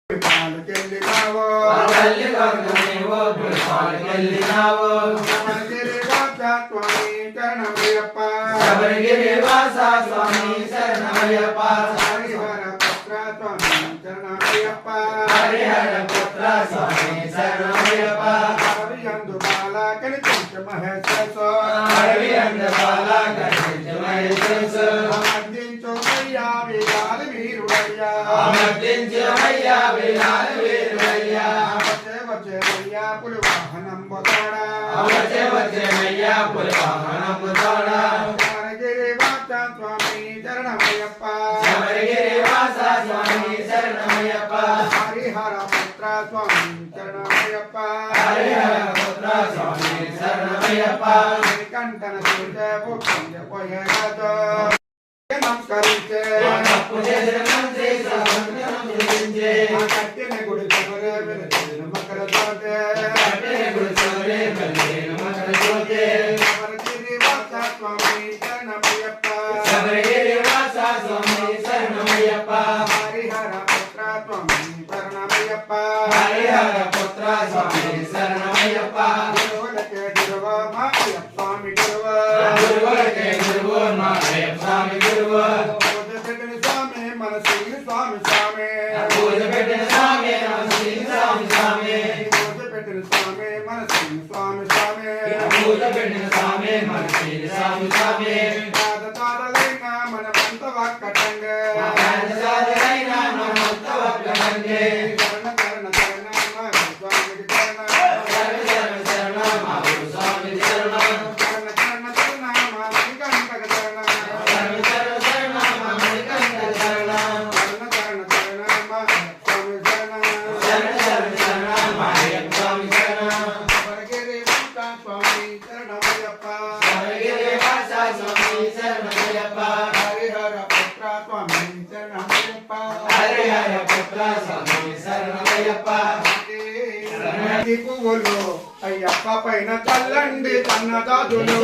పాలకెళ్ళినావో శబరిగిరి వాస స్వామి శరణమయ్యప్ప హరిహర పుత్ర స్వామి శరణమయ్యప్ప హరిహర పుత్ర స్వామి శరణమయ్యప్ప హరియందు బాల కనిపించ మహేశ్వర హరియందు బాల కనిపించ మహేశ్వర అమర్దించోయ్యా వీరాల వీరుడయ్యా అమర్దించోయ్యా వీరాల వీరుడయ్యా వచ్చే వచ్చేయ్యా పులి వాహనం బోతాడా వచ్చే వచ్చేయ్యా పులి వాహనం బోతాడా శబరిగిరి వాస స్వామి శరణమయ్యప్ప శబరిగిరి వాస స్వామి శరణమయ్యప్ప హరిహర పుత్ర స్వామి శరణమయ్యప్ప హరిహర పుత్ర స్వామి శరణమయ్యప్ప కంఠన సూర్య పుట్టించ పోయేరాజు నమస్కరించే కట్టిన గుడి చమరే మకర జ్యోతే శబరిగిరి వాస స్వామి శరణమయ్యప్ప శబరిగిరి వాస స్వామి శరణమయ్యప్ప హరిహర పుత్ర స్వామి శరణమయ్యప్ప హరిహర పుత్ర స్వామి శరణమయ్యప్ప గురువులకే గురువ మాయప్ప స్వామి గురువ గురువులకే గురువ మాయప్ప స్వామి గురువ పూజ పెట్టిన స్వామి మన శ్రీ స్వామి స్వామి పూజ పెట్టిన స్వామి మన శ్రీ స్వామి స్వామి పూజ పెట్టిన స్వామి మన శ్రీ స్వామి స్వామి పూజ పెట్టిన స్వామి మన శ్రీ స్వామి స్వామి తాత తాతలైన మనమంత వక్కటంగే తాతలైన మనమంత వక్కటంగే శరణ శరణ శరణ మా స్వామికి శరణ శరణ శరణ శరణ మా స్వామికి శరణ శరణ శరణ శరణ మా శ్రీకంఠక శరణ శరణ శరణ శరణ మా శ్రీకంఠక శరణ శరణ శరణ శరణ మా స్వామి శరణ శరణ శరణ శరణ మా స్వామి శరణ శబరిగిరి వాస స్వామి శరణమయ్యప్ప శబరిగిరి వాస స్వామి శరణమయ్యప్ప హరిహర పుత్ర స్వామి శరణమయ్యప్ప హరిహర పుత్ర స్వామి శరణమయ్యప్ప పువ్వులు అయ్యప్ప పైన చల్లండి కన్నదాదులు